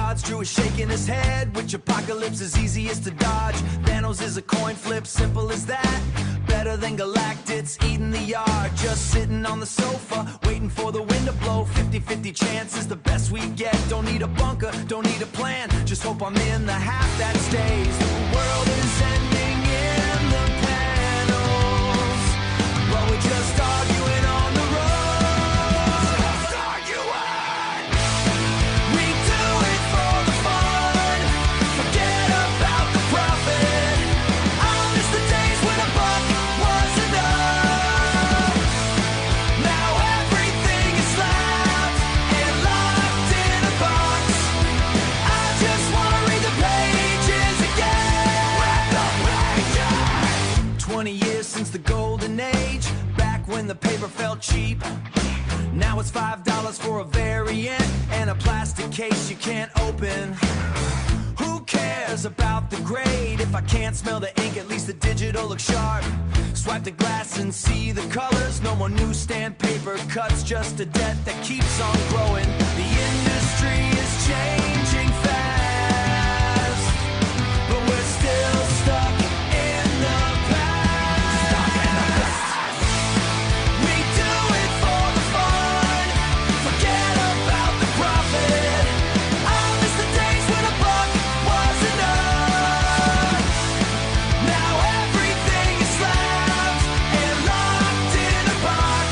odds. Drew is shaking his head, which apocalypse is easiest to dodge. Thanos is a coin flip, simple as that. Better than Galactics eating the yard. Just sitting on the sofa, waiting for the wind to blow. 50-50 chance is the best we get. Don't need a bunker, don't need a plan. Just hope I'm in the half that stays. The world is ending in the panels, but we're just arguing on the road. Just arguing. We do it for the fun. Forget about the profit. I miss the days when a buck was enough. Now everything is slapped and locked in a box. I just wanna read the pages again. Read the pages. 20 years since the golden age, back when the paper felt cheap. Now it's $5 for a variant and a plastic case you can't open. Who cares about the grade? If I can't smell the ink, at least the digital looks sharp. Swipe the glass and see the colors. No more newsstand paper cuts, just a debt that keeps on growing. The industry is changing fast, but we're still stuck in the past. We do it for the fun. Forget about the profit. I miss the days when a buck was enough. Now everything is slapped and locked in a box.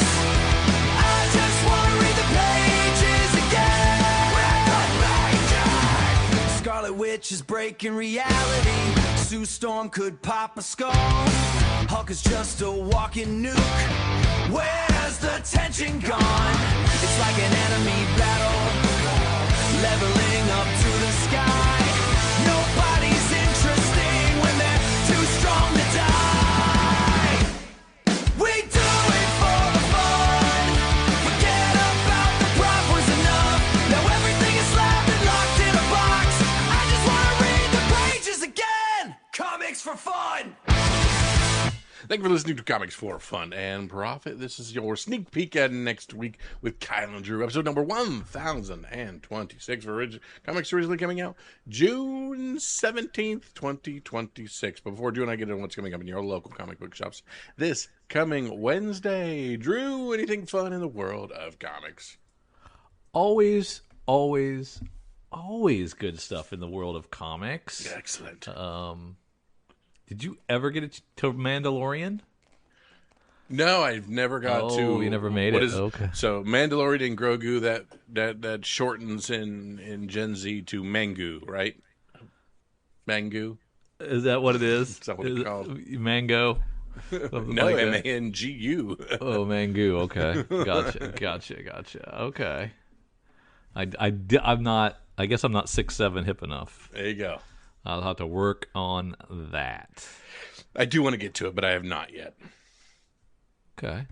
I just wanna read the pages again. Read the pages. Scarlet Witch is breaking reality. Sue Storm could pop a skull. Hulk is just a walking nuke. Where's the tension gone? It's like an enemy battle, leveling up to the sky. Nobody's interesting when they're too strong to die. We do it for the fun. Forget about the prop was enough. Now everything is slapped and locked in a box. I just wanna read the pages again. Comics for fun. Thank you for listening to Comics for Fun and Profit. This is your sneak peek at next week with Kyle and Drew, episode number 1026 for comics originally coming out June 17th, 2026. But before Drew and I get into what's coming up in your local comic book shops this coming Wednesday, Drew, anything fun in the world of comics? Always good stuff in the world of comics. Excellent. Did you ever get to Mandalorian? No, I've never got to. Oh, you never made what it. Is, okay. So Mandalorian and Grogu, that shortens in Gen Z to Mangu, right? Mangu. Is that what it is? Is that what it's called? Mango? No, like M-A-N-G-U. Oh, Mangu. Okay. Gotcha. Okay. I'm not, I guess I'm not 6'7" hip enough. There you go. I'll have to work on that. I do want to get to it, but I have not yet. Okay.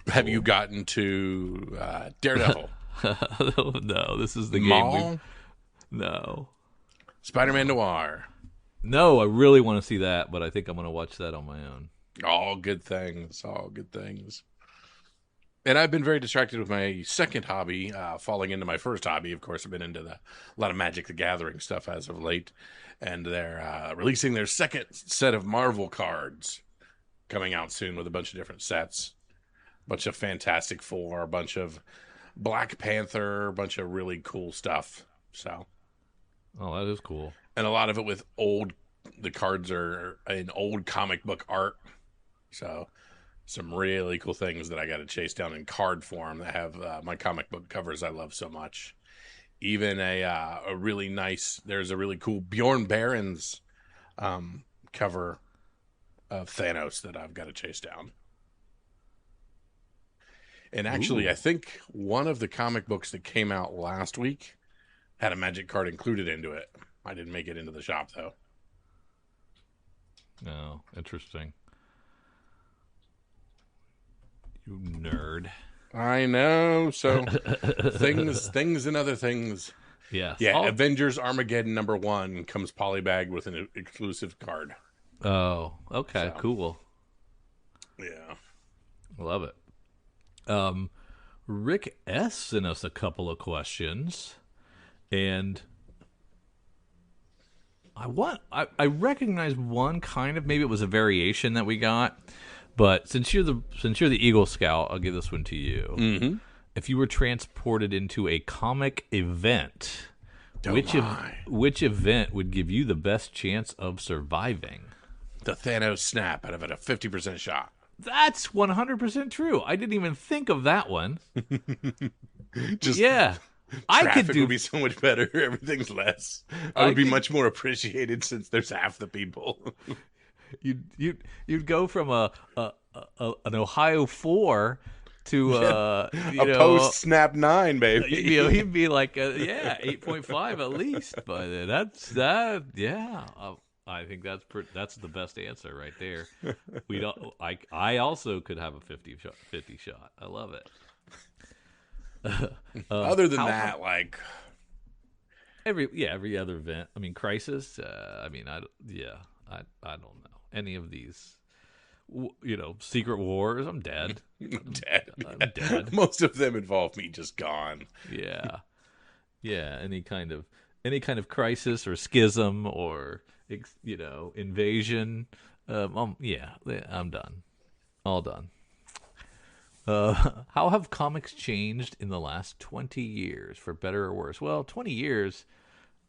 Have you gotten to Daredevil? No, this is the Maul? game. No. Spider-Man Noir. No, I really want to see that, but I think I'm going to watch that on my own. All good things. All good things. And I've been very distracted with my second hobby, falling into my first hobby. Of course, I've been into a lot of Magic the Gathering stuff as of late. And they're releasing their second set of Marvel cards coming out soon with a bunch of different sets. A bunch of Fantastic Four, a bunch of Black Panther, a bunch of really cool stuff. So, Oh, that is cool. and a lot of it with the cards are in old comic book art. So some really cool things that I got to chase down in card form that have my comic book covers I love so much. Even a really nice, there's a really cool Bjorn Barron's cover of Thanos that I've got to chase down. And actually, Ooh. I think one of the comic books that came out last week had a magic card included into it. I didn't make it into the shop, though. Oh, interesting. You nerd. I know. So things and other things. Yes. Yeah, Oh. Avengers Armageddon #1 comes polybagged with an exclusive card. Oh, okay, So. cool. Yeah. Love it. Rick S. sent us a couple of questions. And I recognize one kind of, maybe it was a variation that we got, but since you're the Eagle Scout, I'll give this one to you. Mm-hmm. If you were transported into a comic event, which event would give you the best chance of surviving? The Thanos snap out of it, a 50% shot. That's 100% true. I didn't even think of that one. Just yeah. Traffic would be so much better. Everything's less. I would be much more appreciated since there's half the people. You'd go from an Ohio 4 to a post snap 9, baby. He'd be like 8.5 at least. But that's that. Yeah, I think that's the best answer right there. We don't. I also could have a 50 shot. I love it. Other than that, like every other event. I mean, Crisis. I don't know any of these. Secret Wars. I'm dead. I'm dead. I'm dead. Most of them involve me just gone. Yeah. Any kind of crisis or schism or invasion. I'm done. All done. How have comics changed in the last 20 years, for better or worse? Well, 20 years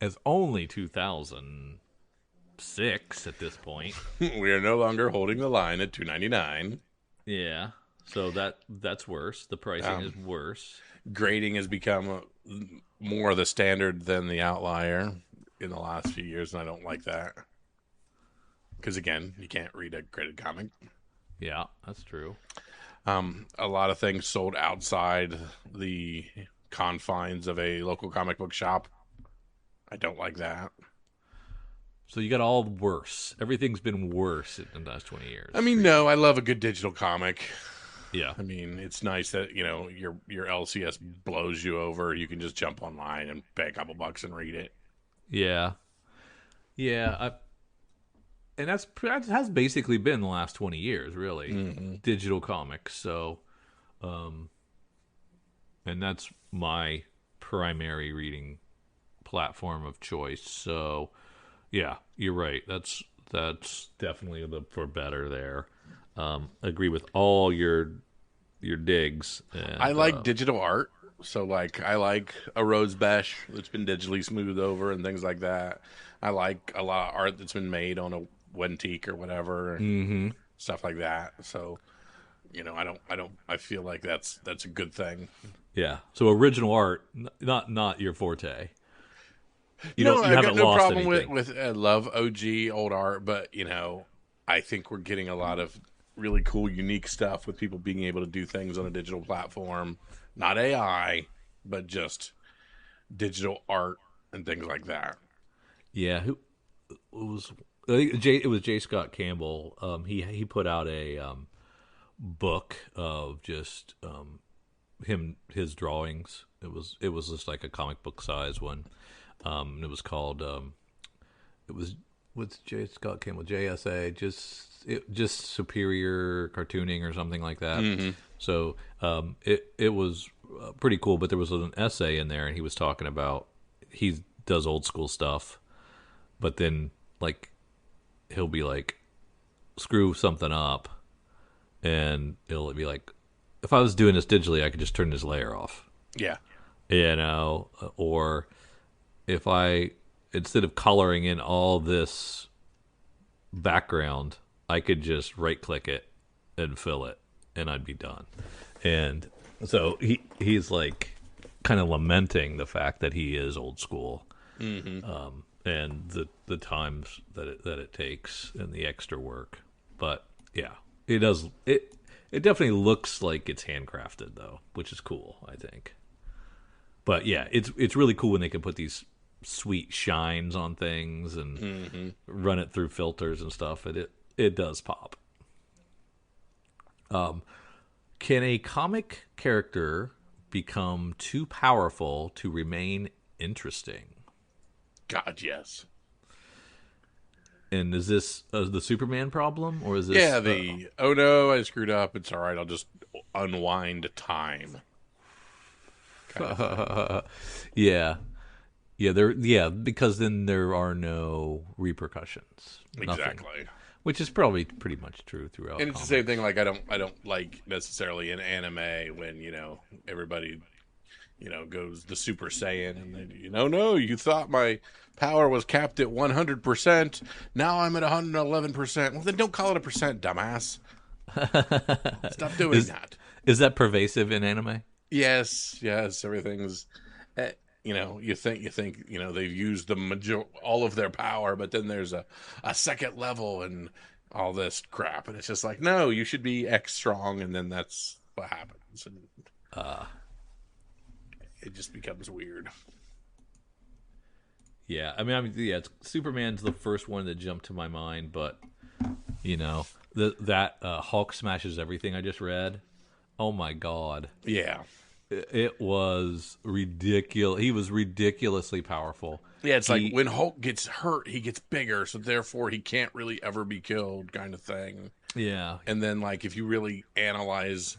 is only 2006 at this point. We are no longer holding the line at $2.99. Yeah, so that's worse. The pricing is worse. Grading has become more of the standard than the outlier in the last few years, and I don't like that. Because, again, you can't read a graded comic. Yeah, that's true. A lot of things sold outside the confines of a local comic book shop. I don't like that. So you got all worse. Everything's been worse in the last 20 years. I mean, no, I love a good digital comic. Yeah. I mean, it's nice that, your LCS blows you over. You can just jump online and pay a couple bucks and read it. Yeah. Yeah. And that has basically been the last 20 years, really. Mm-hmm. Digital comics. So, and that's my primary reading platform of choice. So, yeah, you're right. That's definitely for better there. Agree with all your digs. And, I like digital art. So, I like a Rose Besh that's been digitally smoothed over and things like that. I like a lot of art that's been made on a Wentique or whatever, stuff like that. So, I feel like that's a good thing. Yeah. So original art, not your forte. I got no problem with love OG old art, but I think we're getting a lot of really cool, unique stuff with people being able to do things on a digital platform, not AI, but just digital art and things like that. Yeah. I think it was J. Scott Campbell. He put out a book of just his drawings. It was just like a comic book size one. It was called what's J. Scott Campbell, JSA, just superior cartooning or something like that. Mm-hmm. So it was pretty cool. But there was an essay in there, and he was talking about he does old school stuff, but then he'll be like, screw something up, and it'll be like, if I was doing this digitally, I could just turn this layer off. Yeah. Or if I, instead of coloring in all this background, I could just right click it and fill it, and I'd be done. And so he's like kind of lamenting the fact that he is old school. Mm-hmm. And the times that it takes and the extra work. But yeah, it does. It definitely looks like it's handcrafted though, which is cool, I think. But yeah, it's really cool when they can put these sweet shines on things and run it through filters and stuff. It does pop. Can a comic character become too powerful to remain interesting? God, yes. And is this the Superman problem, or is this? Yeah, oh no, I screwed up. It's all right. I'll just unwind time. Yeah, because then there are no repercussions. Nothing. Exactly. Which is probably pretty much true throughout. And it's comics. the same thing. Like I don't like necessarily an anime when everybody goes the Super Saiyan, and then no, you thought my power was capped at 100%. Now I'm at 111%. Well, then don't call it a percent, dumbass. Stop doing that. Is that pervasive in anime? Yes, everything's. You think they've used all of their power, but then there's a second level and all this crap, and it's just like, no, you should be X strong, and then that's what happens, and it just becomes weird. Yeah, I mean, Superman's the first one that jumped to my mind, but that Hulk smashes everything I just read. Oh my God! Yeah. It was ridiculous. He was ridiculously powerful. Yeah, it's like when Hulk gets hurt, he gets bigger, so therefore he can't really ever be killed, kind of thing. Yeah. And then, like, if you really analyze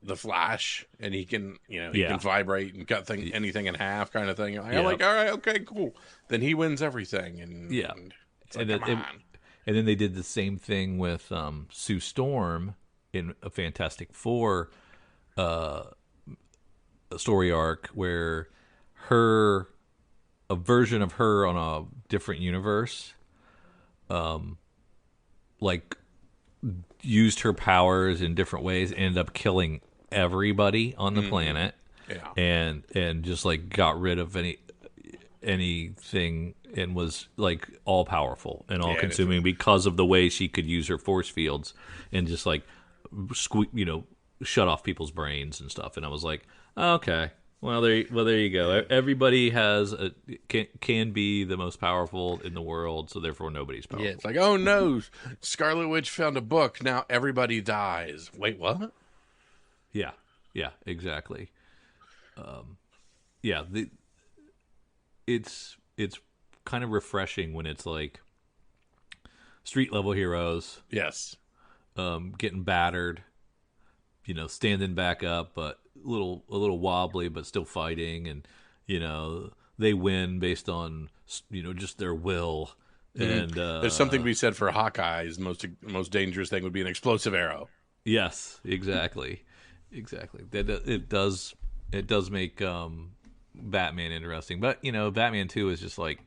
the Flash, and he can, he can vibrate and cut anything in half, kind of thing. I'm like, all right, okay, cool. Then he wins everything, and it's like, come on. And then they did the same thing with Sue Storm in a Fantastic Four story arc, where a version of her on a different universe like used her powers in different ways, ended up killing everybody on the planet, and just like got rid of anything, and was like all powerful and all consuming because of the way she could use her force fields and just like shut off people's brains and stuff. And I was like, okay, well there you go. Everybody can be the most powerful in the world, so therefore nobody's powerful. Yeah, it's like, oh no, Scarlet Witch found a book, now everybody dies. Wait, what? Yeah, exactly. It's kind of refreshing when it's like street level heroes. Yes. Getting battered, standing back up, but a little wobbly, but still fighting, and they win based on just their will. And there's something to be said for Hawkeye's most dangerous thing would be an explosive arrow. Yes, exactly. It does make Batman interesting, but Batman 2 is just like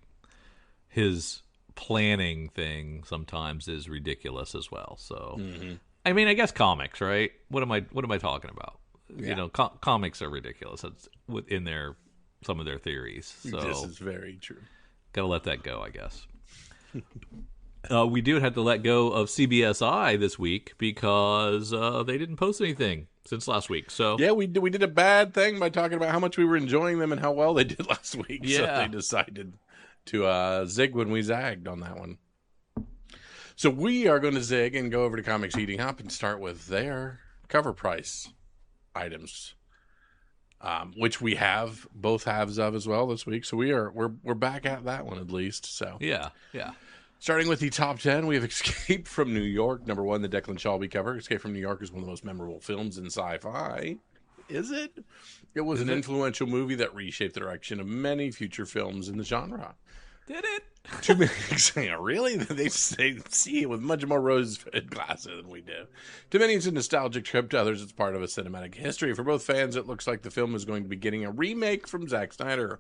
his planning thing sometimes is ridiculous as well. So I mean, I guess comics, right? What am I talking about? Yeah. Comics are ridiculous. That's within some of their theories. So this is very true. Gotta let that go, I guess. We do have to let go of CBSI this week because they didn't post anything since last week. So yeah, we did a bad thing by talking about how much we were enjoying them and how well they did last week. Yeah. So they decided to zig when we zagged on that one. So we are going to zig and go over to Comics Heating Up and start with their cover price items, which we have both halves of as well this week. So we're back at that one at least. So yeah. Starting with the top 10, we have Escape from New York. Number 1, the Declan Shalvey cover. Escape from New York is one of the most memorable films in sci-fi. Is it? It was an influential movie that reshaped the direction of many future films in the genre. Did it? Too many saying, really? They see it with much more rose-fed glasses than we do. To many, it's a nostalgic trip. To others, it's part of a cinematic history. For both fans, it looks like the film is going to be getting a remake from Zack Snyder.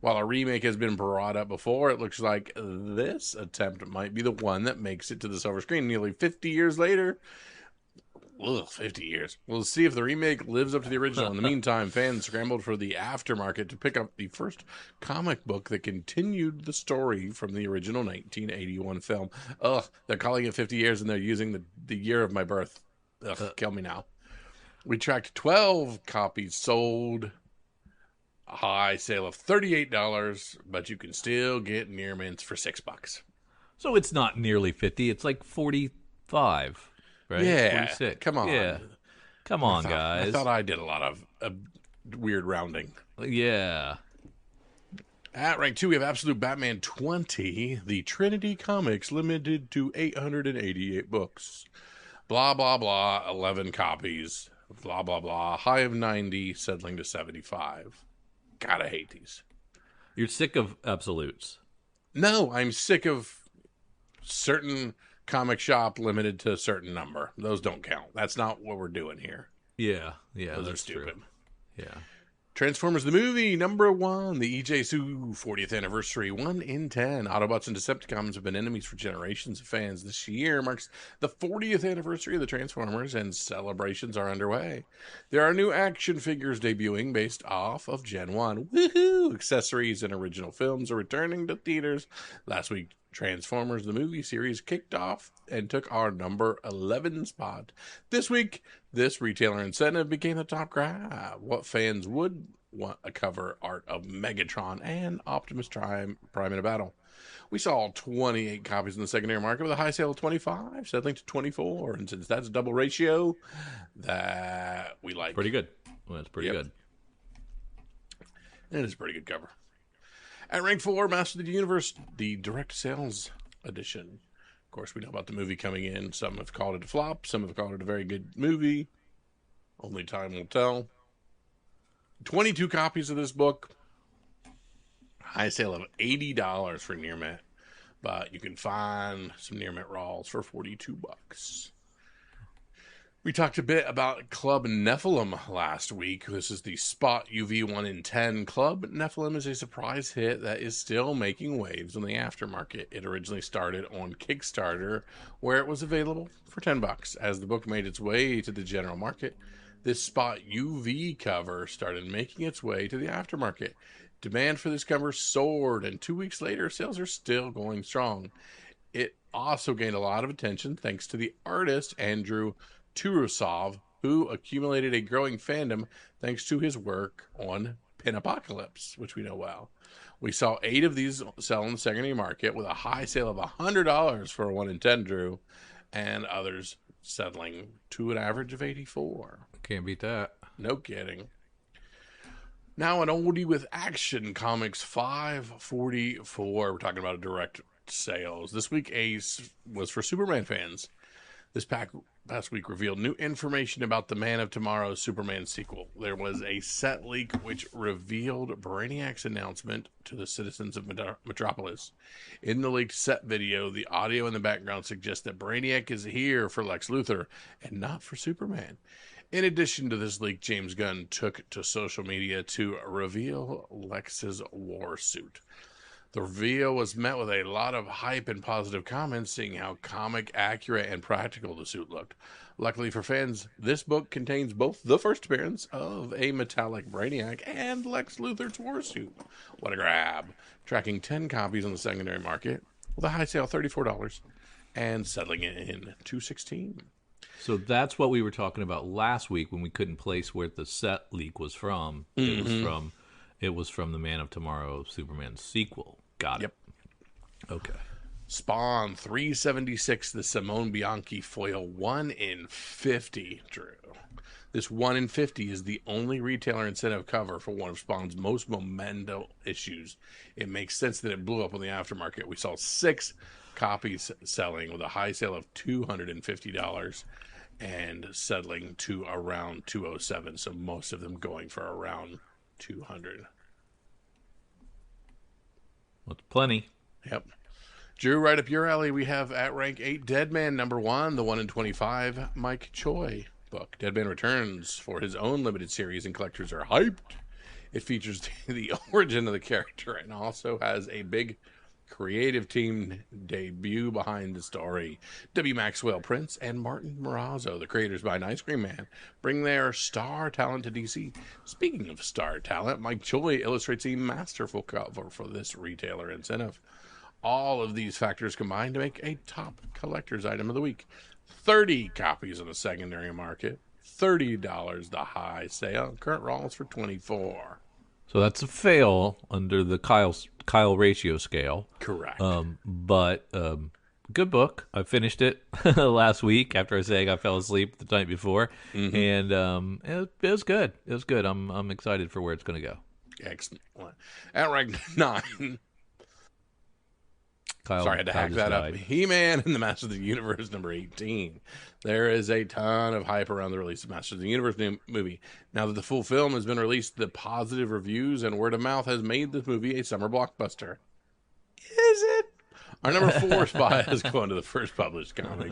While a remake has been brought up before, it looks like this attempt might be the one that makes it to the silver screen nearly 50 years later. 50 years. We'll see if the remake lives up to the original. In the meantime, fans scrambled for the aftermarket to pick up the first comic book that continued the story from the original 1981 film. Ugh, they're calling it 50 years and they're using the year of my birth. Ugh, kill me now. We tracked 12 copies sold. A high sale of $38, but you can still get near mints for $6. So it's not nearly 50. It's like 45. Right? Yeah, 46. come on. Yeah. Come on, guys. I thought I did a lot of weird rounding. Yeah. At rank 2, we have Absolute Batman 20, the Trinity Comics, limited to 888 books. Blah, blah, blah, 11 copies. Blah, blah, blah, high of 90, settling to 75. God, I hate these. You're sick of absolutes. No, I'm sick of certain comic shop limited to a certain number. Those don't count. That's not what we're doing here. Yeah, Those are that's stupid. true. Yeah. Transformers the movie, number 1, the E.J. Sue 40th anniversary, 1 in 10. Autobots and Decepticons have been enemies for generations of fans. This year marks the 40th anniversary of the Transformers, and celebrations are underway. There are new action figures debuting based off of Gen 1. Woohoo! Accessories and original films are returning to theaters. Last week, Transformers the movie series kicked off and took our number 11 spot. This week, this retailer incentive became the top grab. What fans would want a cover art of Megatron and Optimus Prime in a battle. We saw 28 copies in the secondary market with a high sale of 25, settling to 24. And since that's a double ratio, that we like. Pretty good. Well, that's pretty good. It is a pretty good cover. At rank 4, Master of the Universe, the direct sales edition. Of course, we know about the movie coming in. Some have called it a flop. Some have called it a very good movie. Only time will tell. 22 copies of this book. High sale of $80 for Near Mint. But you can find some Near Mint Raws for $42. We talked a bit about Club Nephilim last week. This is the Spot UV 1 in 10. Club Nephilim is a surprise hit that is still making waves on the aftermarket. It originally started on Kickstarter, where it was available for $10. As the book made its way to the general market, this Spot UV cover started making its way to the aftermarket. Demand for this cover soared, and 2 weeks later, sales are still going strong. It also gained a lot of attention thanks to the artist Andrew Turusov, who accumulated a growing fandom thanks to his work on Pin Apocalypse, which we know well. We saw 8 of these sell in the secondary market with a high sale of $100 for a 1 in 10 Drew, and others settling to an average of 84. Can't beat that. No kidding. Now an oldie with Action Comics 544. We're talking about direct sales. This week Ace was for Superman fans. This past week revealed new information about the Man of Tomorrow's Superman sequel. There was a set leak which revealed Brainiac's announcement to the citizens of Metropolis. In the leaked set video, the audio in the background suggests that Brainiac is here for Lex Luthor and not for Superman. In addition to this leak, James Gunn took to social media to reveal Lex's war suit. The reveal was met with a lot of hype and positive comments, seeing how comic accurate and practical the suit looked. Luckily for fans, this book contains both the first appearance of a metallic Brainiac and Lex Luthor's war suit. What a grab. Tracking 10 copies on the secondary market with a high sale of $34 and settling in $216. So that's what we were talking about last week when we couldn't place where the set leak was from. Mm-hmm. It was from the Man of Tomorrow Superman sequel. Got it. Yep. Okay. Spawn 376, the Simone Bianchi foil 1 in 50, Drew. This 1 in 50 is the only retailer incentive cover for one of Spawn's most monumental issues. It makes sense that it blew up on the aftermarket. We saw 6 copies selling with a high sale of $250 and settling to around $207. So most of them going for around $200. That's plenty. Yep. Drew, right up your alley, we have at rank 8 Deadman number 1, the 1 in 25 Mike Choi book. Deadman returns for his own limited series, and collectors are hyped. It features the origin of the character and also has a big creative team debut behind the story. W. Maxwell Prince and Martin Morazzo, the creators behind Ice Cream Man, bring their star talent to DC. Speaking of star talent, Mike Choi illustrates a masterful cover for this retailer incentive. All of these factors combine to make a top collector's item of the week. 30 copies on the secondary market, $30 the high sale. Current rolls for $24. So that's a fail under the Kyle ratio scale. Correct. But good book. I finished it last week after saying I fell asleep the night before, and it was good. It was good. I'm excited for where it's going to go. Excellent. At rank 9, Sorry, I had to hack that up. He-Man and the Masters of the Universe number 18. There is a ton of hype around the release of Masters of the Universe movie. Now that the full film has been released, the positive reviews and word of mouth has made this movie a summer blockbuster. Is it? Our number 4 spot has gone to the first published comic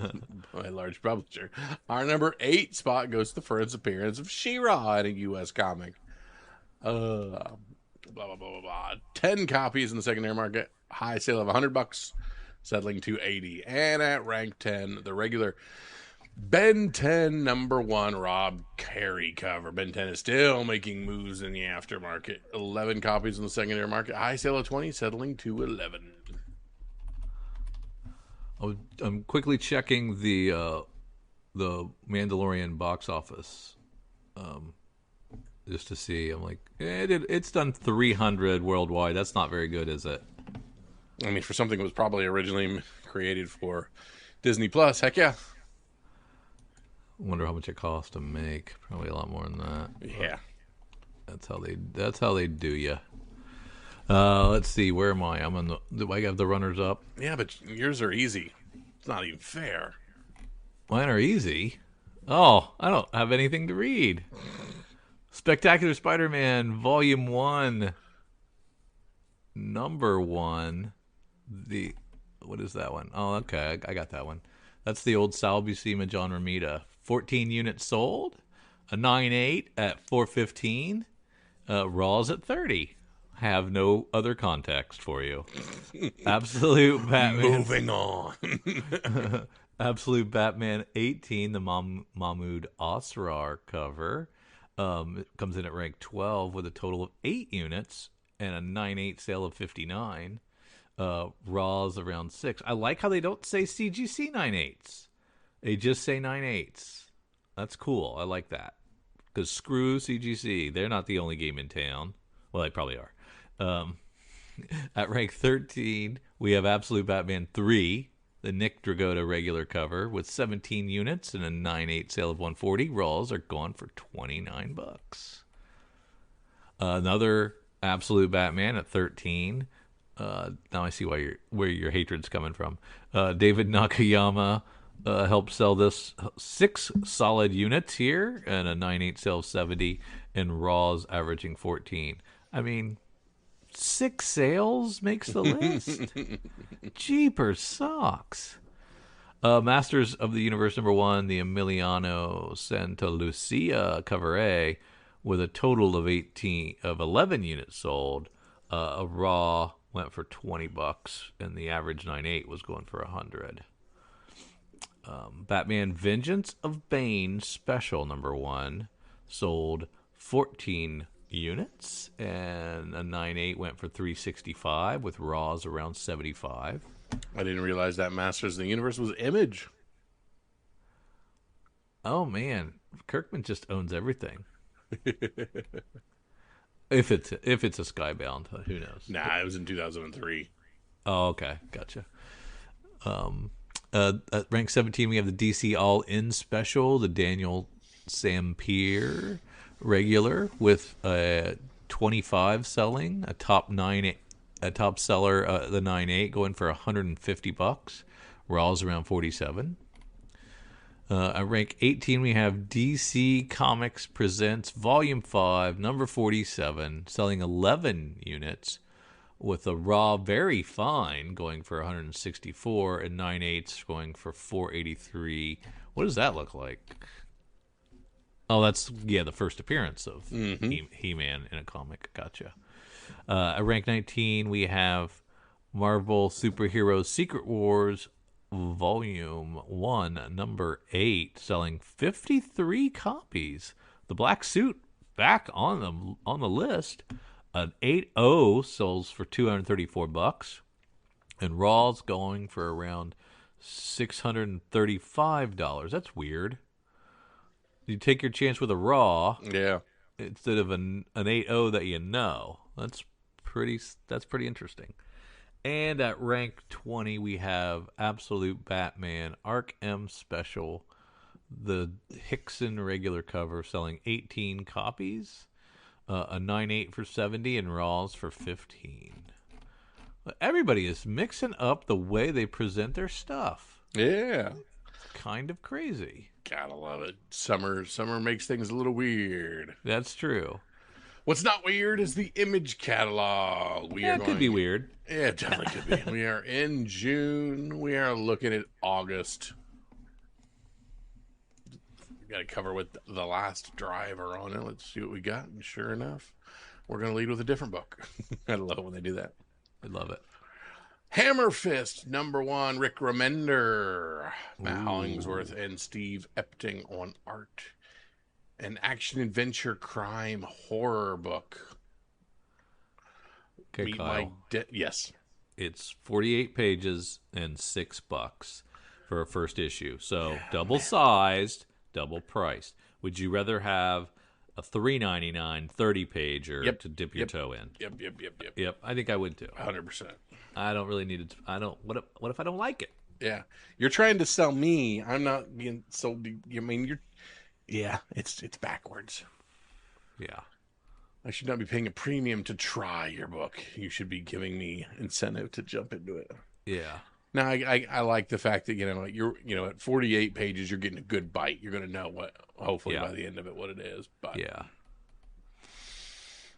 by a large publisher. Our number 8 spot goes to the first appearance of She-Ra in a U.S. comic. Blah, blah, blah, blah, blah. 10 copies in the secondary market. High sale of $100, settling to $80. And at rank 10, the regular Ben 10 number 1 Rob Carey cover. Ben 10 is still making moves in the aftermarket. 11 copies in the secondary market. High sale of 20, settling to 11. I'm quickly checking the Mandalorian box office, just to see. I'm like, it's done 300 worldwide. That's not very good, is it? I mean, for something that was probably originally created for Disney Plus, heck yeah. Wonder how much it cost to make. Probably a lot more than that. Yeah, that's how they do you. Let's see. Where am I? Do I have the runners up? Yeah, but yours are easy. It's not even fair. Mine are easy. Oh, I don't have anything to read. Spectacular Spider-Man Volume 1, Number 1. What is that one? Oh, okay. I got that one. That's the old Sal Buscema, John Romita. 14 units sold. A 9.8 at $4.15. Raws at $30. Have no other context for you. Absolute Batman. Moving on. Absolute Batman 18, the Mahmoud Asrar cover. It comes in at rank 12 with a total of 8 units and a 9.8 sale of 59. Raws around 6. I like how they don't say CGC 9.8s. They just say 9.8s. That's cool. I like that. Because screw CGC. They're not the only game in town. Well, they probably are. At rank 13, we have Absolute Batman 3, the Nick Dragotta regular cover with 17 units and a 9.8 sale of 140. Raws are gone for $29. Another Absolute Batman at 13. Now I see where your hatred's coming from. David Nakayama helped sell this 6 solid units here and a 9.8 sale of 70, and Raws averaging 14. I mean, 6 sales makes the list. Jeepers socks. Masters of the Universe number 1, the Emiliano Santa Lucia cover A, with a total of 11 units sold. A Raw went for $20, and the average 9.8 was going for $100. Batman Vengeance of Bane special number 1 sold 14 units, and a 9.8 went for $365 with Raws around 75. I didn't realize that Masters of the Universe was Image. Oh man, Kirkman just owns everything. if it's a Skybound, who knows? Nah, it was in 2003. Oh, okay, gotcha. At rank 17, we have the DC All In special, the Daniel Sampier regular with 25 selling, a top seller, the 9.8 going for $150. Raws around 47. At rank 18, we have DC Comics Presents Volume 5, number 47, selling 11 units, with a Raw Very Fine going for 164 and 9.8s going for 483. What does that look like? Oh, that's the first appearance of He-Man in a comic. Gotcha. At rank 19, we have Marvel Superheroes Secret Wars Volume 1, number 8, selling 53 copies. The black suit back on the list. An 8.0 sells for $234, and Raw's going for around $635. That's weird. You take your chance with a Raw, instead of an 8.0 that you know. That's pretty interesting. And at rank 20, we have Absolute Batman Arc M Special, the Hickman regular cover, selling 18 copies. A 9.8 for 70 and Raws for 15. Everybody is mixing up the way they present their stuff. Yeah. Kind of crazy. Gotta love it. Summer makes things a little weird. That's true. What's not weird is the image catalog. It could be weird. Yeah, it definitely could be. We are in June. We are looking at August. We got to cover with the last driver on it. Let's see what we got. And sure enough, we're going to lead with a different book. I love it when they do that. I love it. Hammer Fist, #1, Rick Remender, Matt Hollingsworth, and Steve Epting on art. An action-adventure crime horror book. Okay, Kyle. Yes. It's 48 pages and $6 for a first issue. So double-sized, double-priced. Would you rather have a $3.99 30-pager to dip your toe in? Yep. I think I would too. 100%. I don't really need it. I don't. What if I don't like it? Yeah, you're trying to sell me. I'm not being sold. I mean, you're. Yeah, it's backwards. Yeah, I should not be paying a premium to try your book. You should be giving me incentive to jump into it. Yeah. Now, I like the fact that you're at 48 pages, you're getting a good bite. You're going to know what, hopefully by the end of it, what it is. But yeah,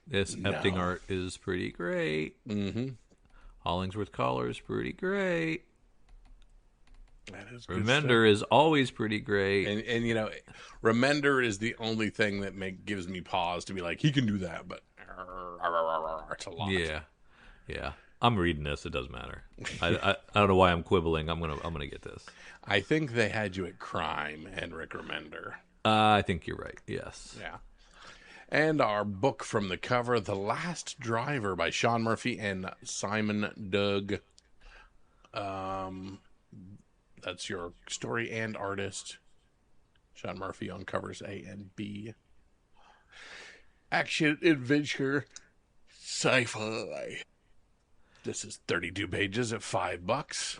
this Epting art is pretty great. Mm-hmm. Hollingsworth collar is pretty great. That is good Remender is always pretty great. And Remender is the only thing that gives me pause to be like, he can do that, but it's a lot. Yeah. I'm reading this. It doesn't matter. I don't know why I'm quibbling. I'm gonna get this. I think they had you at crime and Rick Remender. I think you're right. Yes. Yeah. And our book from the cover, The Last Driver by Sean Murphy and Simon Doug. That's your story and artist. Sean Murphy on covers A and B. Action, adventure, sci-fi. This is 32 pages at $5.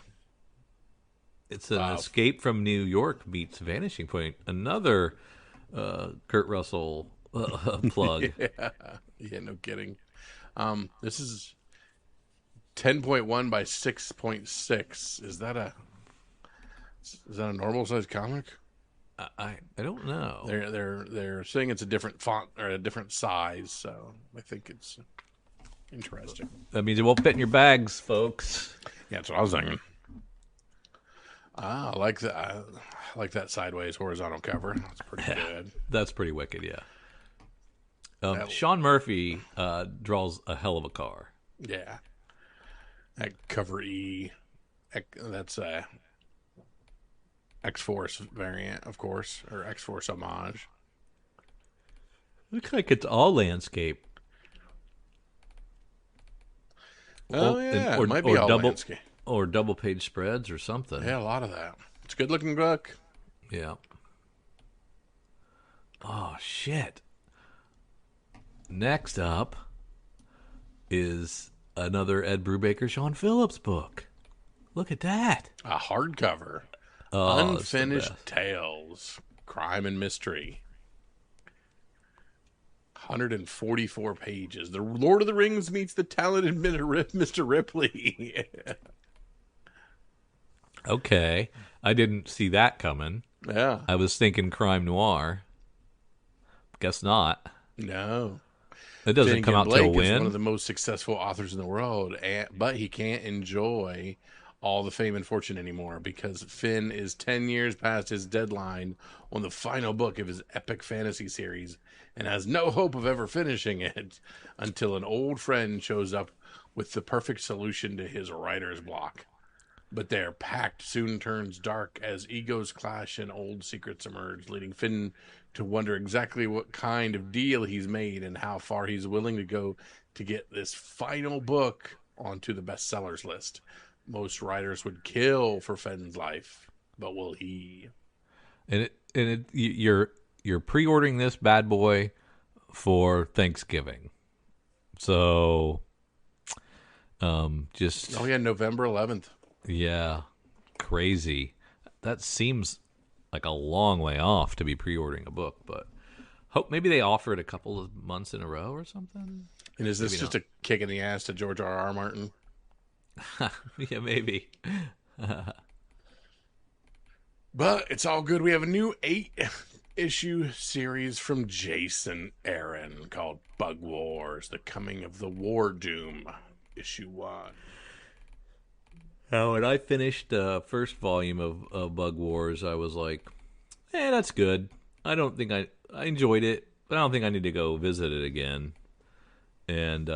It's an Escape from New York meets Vanishing Point. Another Kurt Russell plug. Yeah, no kidding. This is 10.1 by 6.6. Is that a normal size comic? I don't know. They're saying it's a different font or a different size, so I think it's interesting. That means it won't fit in your bags, folks. Yeah, that's what I was thinking. I like that. I like that sideways horizontal cover. That's pretty good. That's pretty wicked. Yeah. Sean Murphy draws a hell of a car. Yeah. That cover E. That's a X-Force variant, of course, or X-Force homage. Looks like it's all landscape. It might be all landscape. Or double page spreads or something. Yeah, a lot of that. It's a good looking book. Yeah. Oh, shit. Next up is another Ed Brubaker, Sean Phillips book. Look at that. A hardcover. Unfinished Tales. Crime and Mystery. 144 pages. The Lord of the Rings meets the talented Mr. Ripley. Okay. I didn't see that coming. Yeah. I was thinking crime noir. Guess not. No. It doesn't Finnegan come out Blake till when? is one of the most successful authors in the world, but he can't enjoy all the fame and fortune anymore because Finn is 10 years past his deadline on the final book of his epic fantasy series and has no hope of ever finishing it until an old friend shows up with the perfect solution to his writer's block. But their pact soon turns dark as egos clash and old secrets emerge, leading Finn to wonder exactly what kind of deal he's made and how far he's willing to go to get this final book onto the bestsellers list. Most writers would kill for Finn's life, but will he? You're pre-ordering this bad boy for Thanksgiving, so just November 11th. Yeah, crazy. That seems like a long way off to be pre-ordering a book, but hope maybe they offer it a couple of months in a row or something. And is this just a kick in the ass to George R.R. Martin? Yeah, maybe. But it's all good. We have a new 8-issue series from Jason Aaron called Bug Wars: The Coming of the War Doom, issue 1. Oh, and I finished the first volume of Bug Wars. I was like, that's good. I don't think I enjoyed it, but I don't think I need to go visit it again. And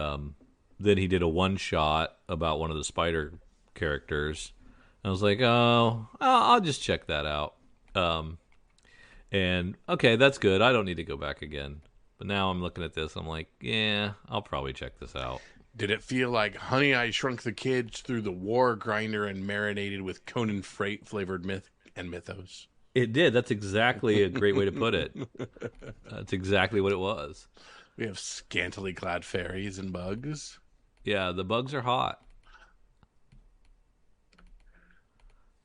then he did a one shot about one of the spider characters. I was like, oh, I'll just check that out. And okay, that's good. I don't need to go back again. But now I'm looking at this. I'm like, yeah, I'll probably check this out. Did it feel like Honey, I Shrunk the Kids through the war grinder and marinated with Conan Freight flavored myth and mythos? It did. That's exactly a great way to put it. That's exactly what it was. We have scantily clad fairies and bugs. Yeah, the bugs are hot.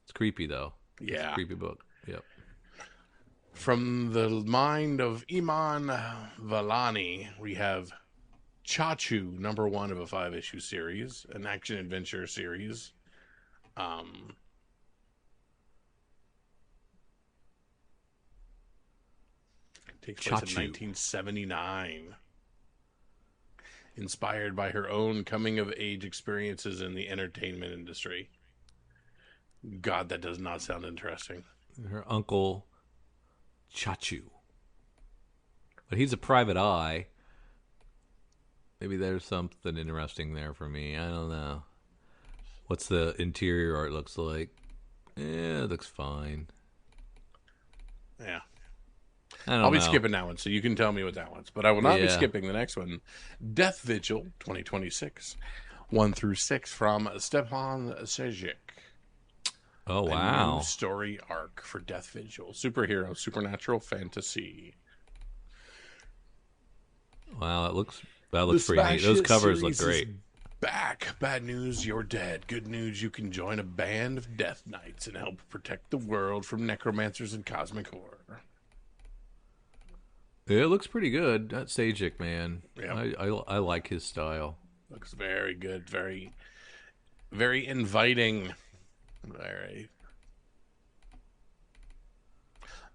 It's creepy, though. Yeah. It's a creepy book. Yep. From the mind of Iman Vellani, we have Chachu, number 1 of a 5-issue series, an action-adventure series. Takes place in 1979. Inspired by her own coming-of-age experiences in the entertainment industry. God, that does not sound interesting. Her uncle, Chachu. But he's a private eye. Maybe there's something interesting there for me. I don't know. What's the interior art looks like? It looks fine. Yeah. I'll be skipping that one, so you can tell me what that one's. But I will not be skipping the next one. Death Vigil 2026. 1 through 6 from Stepan Sejic. Oh, wow. A new story arc for Death Vigil. Superhero, supernatural fantasy. Wow, that looks pretty neat. Those covers look great. Back. Bad news, you're dead. Good news, you can join a band of Death Knights and help protect the world from necromancers and cosmic horror. Yeah, it looks pretty good. That Sejic, man. Yeah. I like his style. Looks very good. Very, very inviting. Very.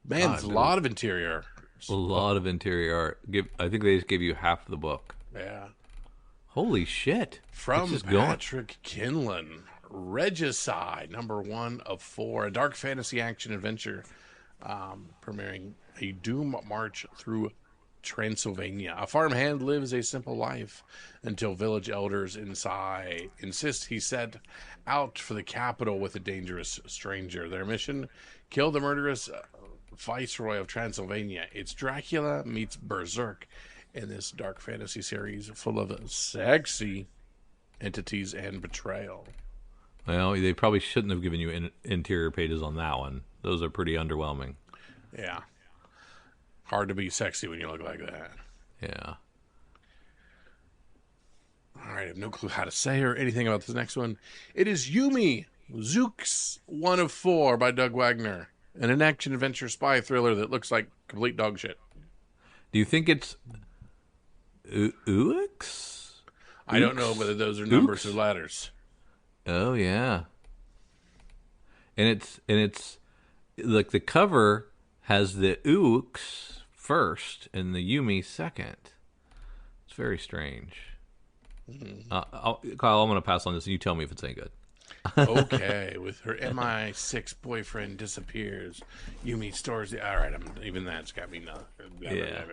Man, there's a lot of interior. A lot of interior art. I think they just gave you half the book. Yeah. Holy shit. From Patrick Kinlan. Regicide, number 1 of 4. A dark fantasy action adventure premiering a doom march through Transylvania. A farmhand lives a simple life until village elders insist he set out for the capital with a dangerous stranger. Their mission, kill the murderous viceroy of Transylvania. It's Dracula meets Berserk in this dark fantasy series full of sexy entities and betrayal. Well, they probably shouldn't have given you interior pages on that one. Those are pretty underwhelming. Yeah. Hard to be sexy when you look like that. Yeah. All right, I have no clue how to say or anything about this next one. It is Yumi Zooks 1 of 4 by Doug Wagner. An action-adventure spy thriller that looks like complete dog shit. Do you think it's Ooks? I don't know whether those are numbers or letters. Oh yeah. And it's like the cover has the Ooks first and the Yumi second. It's very strange. Mm-hmm. Kyle, I'm going to pass on this and you tell me if it's any good. Okay, with her MI6 boyfriend disappears, Yumi stores the. All right, even that's got me nothing. Yeah.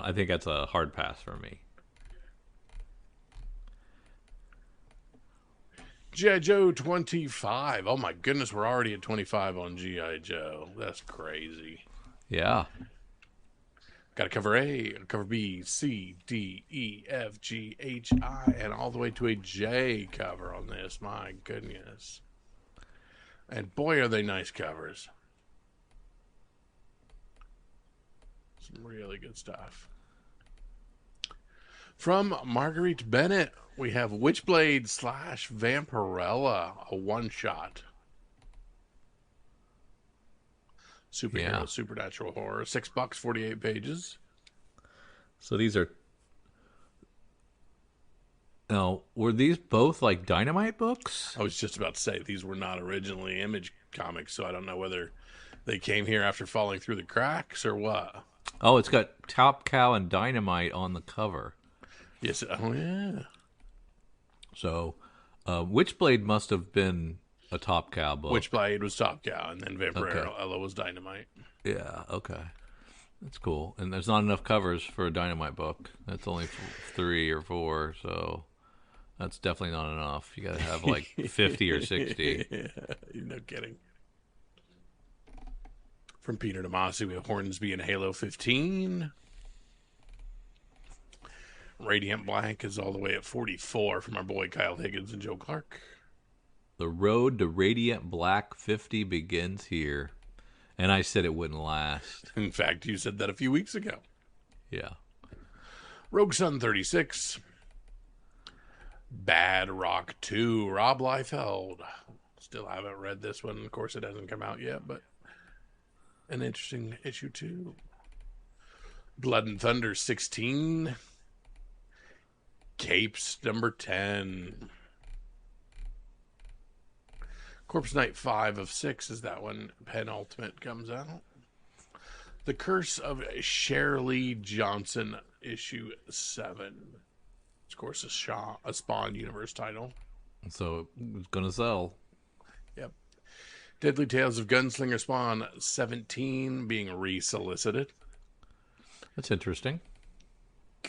I think that's a hard pass for me. G.I. Joe 25. Oh my goodness, we're already at 25 on G.I. Joe. That's crazy. Yeah. Got a cover A, a cover B, C, D, E, F, G, H, I, and all the way to a J cover on this. My goodness. And boy, are they nice covers. Some really good stuff. From Marguerite Bennett, we have Witchblade / Vampirella, a one-shot. Superhero, supernatural horror. $6, 48 pages. So these are Now, were these both like Dynamite books? I was just about to say these were not originally Image comics, so I don't know whether they came here after falling through the cracks or what. Oh, it's got Top Cow and Dynamite on the cover. Yes. Oh, yeah. So, Witchblade must have been a Top Cow book. Witchblade was Top Cow, and then Vaporella was Dynamite. Yeah, okay. That's cool. And there's not enough covers for a Dynamite book. That's only 3 or 4, so that's definitely not enough. You got to have like 50 or 60. Yeah, no kidding. From Peter Tomasi, we have Hornsby and Halo 15. Radiant Black is all the way at 44 from our boy Kyle Higgins and Joe Clark. The road to Radiant Black 50 begins here. And I said it wouldn't last. In fact, you said that a few weeks ago. Yeah. Rogue Sun 36. Bad Rock 2, Rob Liefeld. Still haven't read this one. Of course, it hasn't come out yet, but an interesting issue, too. Blood and Thunder 16. Capes number 10. Corpse Knight 5 of 6 is that one. Penultimate comes out. The Curse of Shirley Johnson, issue 7. Of course, a Spawn Universe title. So it's going to sell. Yep. Deadly Tales of Gunslinger Spawn 17 being resolicited. That's interesting.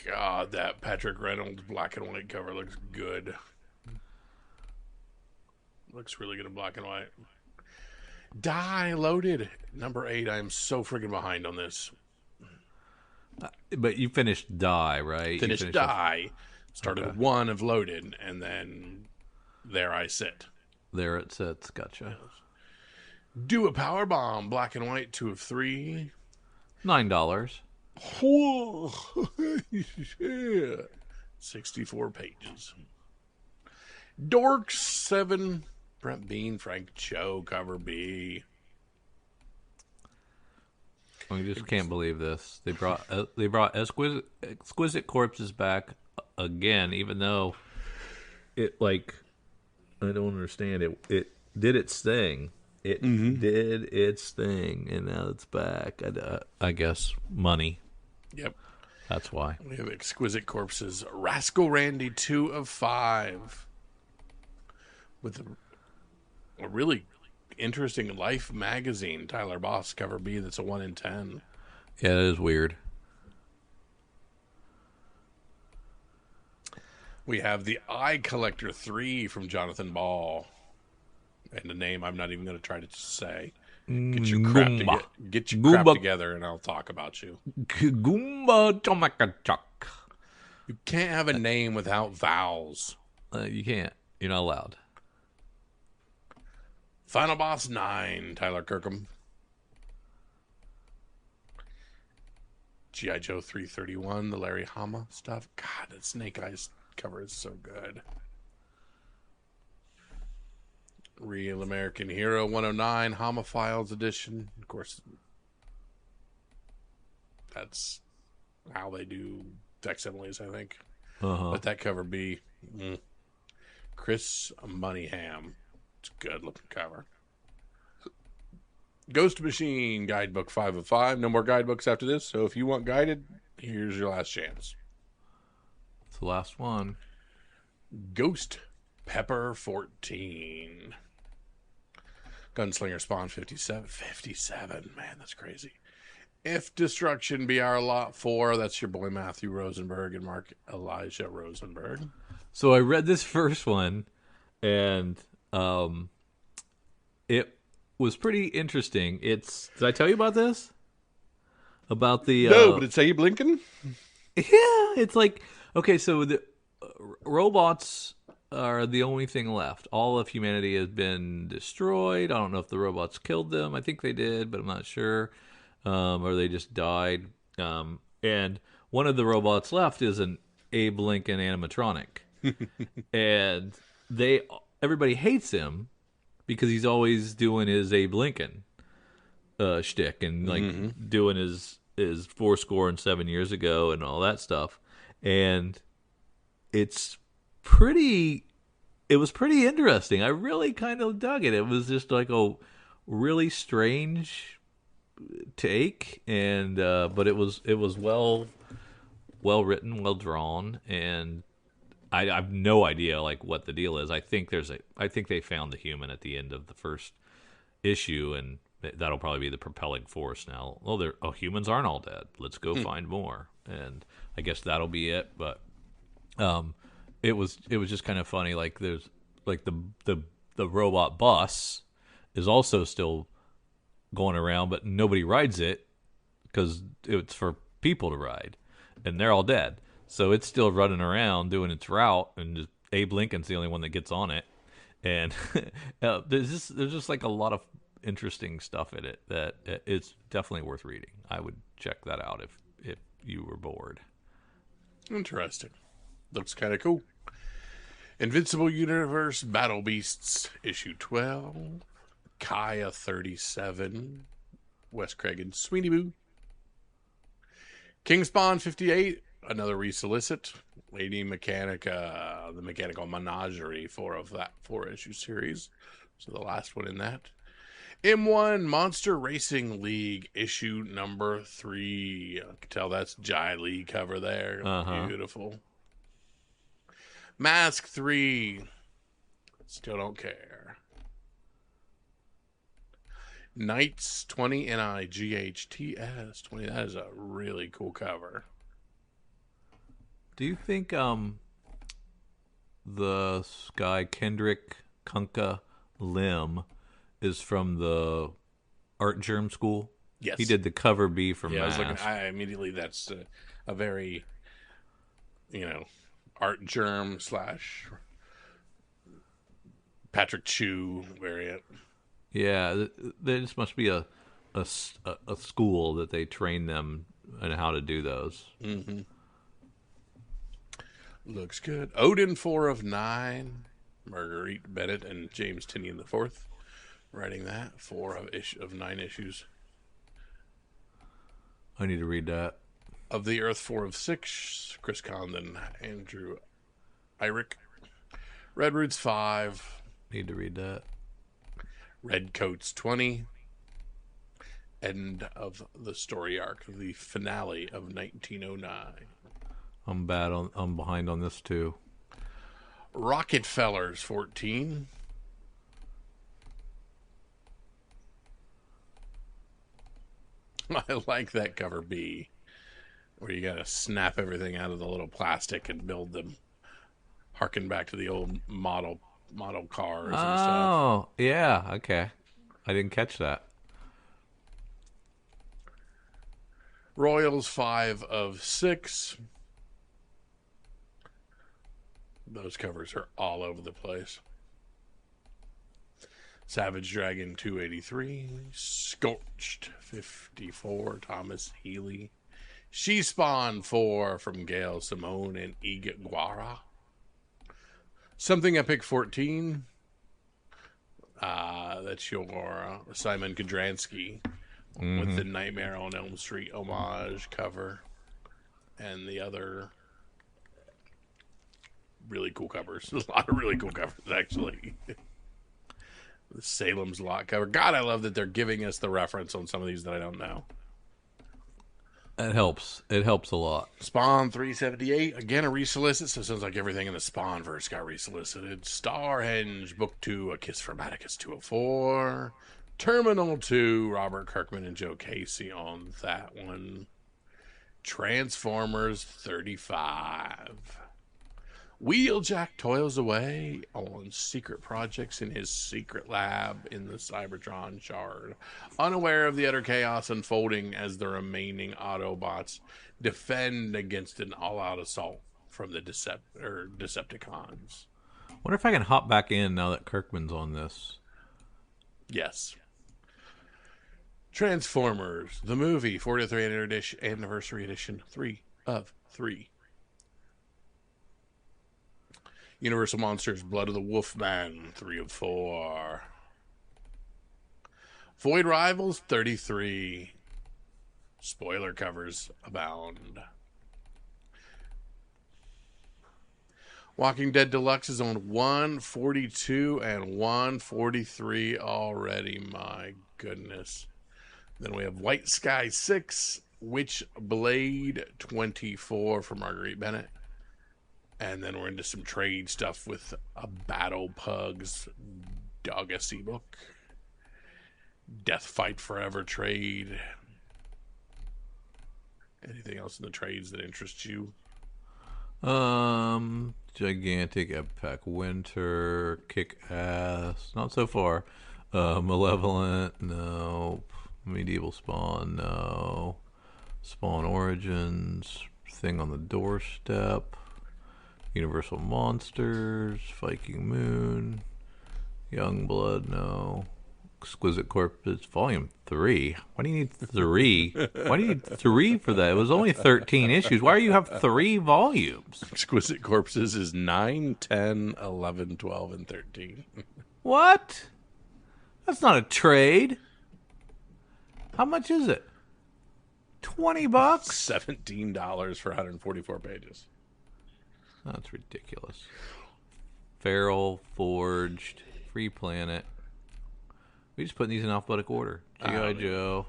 God, that Patrick Reynolds black and white cover looks good. Looks really good in black and white. Die Loaded, number 8. I am so freaking behind on this. But you finished Die, right? Finished Die. Started with 1 of Loaded, and then there I sit. There it sits. Gotcha. Do a Power Bomb, black and white, 2 of 3. $9. Yeah. 64 pages. Dorks 7. Brent Bean, Frank Cho, cover B. I just can't believe this. They brought Exquisite Corpses back again, even though it I don't understand it. It did its thing. It did its thing, and now it's back. I guess money. Yep. That's why. We have Exquisite Corpses. Rascal Randy, 2 of 5. With a really interesting Life magazine. Tyler Boss, cover B, that's a 1 in 10. Yeah, it is weird. We have The Eye Collector 3 from Jonathan Ball. And a name I'm not even going to try to say. Get your crap, crap together and I'll talk about you. Goomba Chomakachuk. You can't have a name without vowels. You can't. You're not allowed. Final Boss 9, Tyler Kirkham. G.I. Joe 331, the Larry Hama stuff. God, that Snake Eyes cover is so good. Real American Hero 109, Hama Files edition. Of course, that's how they do facsimiles, I think. Let that cover be. Chris Moneyham. It's a good looking cover. Ghost Machine guidebook 5 of 5. No more guidebooks after this, so if you want guided, here's your last chance. It's the last one. Ghost Pepper 14. Gunslinger Spawn 57. 57, man, that's crazy. If Destruction Be Our Lot 4, that's your boy Matthew Rosenberg and Mark Elijah Rosenberg. So I read this first one, and it was pretty interesting. Did I tell you about this? About the no, but it's Abe Lincoln. Yeah, it's like, okay, so the robots are the only thing left. All of humanity has been destroyed. I don't know if the robots killed them. I think they did, but I'm not sure. Or they just died. And one of the robots left is an Abe Lincoln animatronic. And everybody hates him because he's always doing his Abe Lincoln shtick and doing his 7 years ago and all that stuff. And it's pretty. It was pretty interesting. I really kind of dug it. It was just like a really strange take, and but it was well written, well drawn, and I have no idea like what the deal is. I think they found the human at the end of the first issue, and that'll probably be the propelling force now. Humans aren't all dead. Let's go find more, and I guess that'll be it. But it was just kind of funny. Like there's like the robot bus is also still going around, but nobody rides it because it's for people to ride, and they're all dead. So it's still running around doing its route, and just Abe Lincoln's the only one that gets on it. And there's just like a lot of interesting stuff in it that it's definitely worth reading. I would check that out if you were bored. Interesting. Looks kind of cool. Invincible Universe Battle Beasts issue 12. Kaya 37. Wes Craig and Sweeney Boo. King Spawn 58. Another resolicit. Lady Mechanica, the Mechanical Menagerie, 4 of that 4-issue series. So the last one in that. M1 Monster Racing League issue number 3. I can tell that's Jai Lee cover there. Beautiful. Mask 3. Still don't care. Knights 20 NIGHTS 20. That is a really cool cover. Do you think the guy Kendrick Kunka Lim is from the Art Germ School? Yes. He did the cover B for Mask. Mask. Immediately, that's a very, Art Germ / Patrick Chu variant. Yeah, this must be a school that they train them in how to do those. Mm-hmm. Looks good. Odin 4 of 9. Marguerite Bennett and James Tinian IV writing that. 4 of 9 issues. I need to read that. Of the Earth 4 of 6. Chris Condon, Andrew Eyrick. Red Roots 5. Need to read that. Red Coats 20. End of the story arc. The finale of 1909. I'm behind on this too. Rocket Fellers 14. I like that cover B, where you gotta snap everything out of the little plastic and build them. Harken back to the old model cars and stuff. Oh, yeah, okay. I didn't catch that. Royals 5 of 6. Those covers are all over the place. Savage Dragon 283. Scorched 54. Thomas Healy. She Spawn 4 from Gail Simone and Ig Guara. Something Epic 14. That's your Simon Kodransky with the Nightmare on Elm Street homage cover. And the other really cool covers. A lot of really cool covers, actually. The Salem's Lot cover. God, I love that they're giving us the reference on some of these that I don't know. It helps. It helps a lot. Spawn 378. Again, a resolicit, so it sounds like everything in the Spawn verse got resolicited. Starhenge, Book 2, A Kiss from Atticus 204. Terminal 2, Robert Kirkman and Joe Casey on that one. Transformers 35. Wheeljack toils away on secret projects in his secret lab in the Cybertron Shard, unaware of the utter chaos unfolding as the remaining Autobots defend against an all-out assault from the Decepticons. Wonder if I can hop back in now that Kirkman's on this. Yes. Transformers, the movie, 43rd anniversary edition, 3 of 3. Universal Monsters, Blood of the Wolfman, 3 of 4. Void Rivals, 33. Spoiler covers abound. Walking Dead Deluxe is on 142 and 143 already. My goodness. Then we have White Sky 6, Witchblade 24 from Marguerite Bennett. And then we're into some trade stuff with a Battle Pugs Doggacy book. Death Fight Forever trade. Anything else in the trades that interests you? Gigantic Epic Winter, Kick Ass, not so far. Malevolent, no. Medieval Spawn, no. Spawn Origins, Thing on the Doorstep, Universal Monsters, Viking Moon, Youngblood, no. Exquisite Corpses, Volume 3. Why do you need 3? Why do you need 3 for that? It was only 13 issues. Why do you have 3 volumes? Exquisite Corpses is 9, 10, 11, 12, and 13. What? That's not a trade. How much is it? $20? $17 for 144 pages. That's ridiculous. Feral, Forged, Free Planet. We just put these in alphabetical order. G.I. Joe,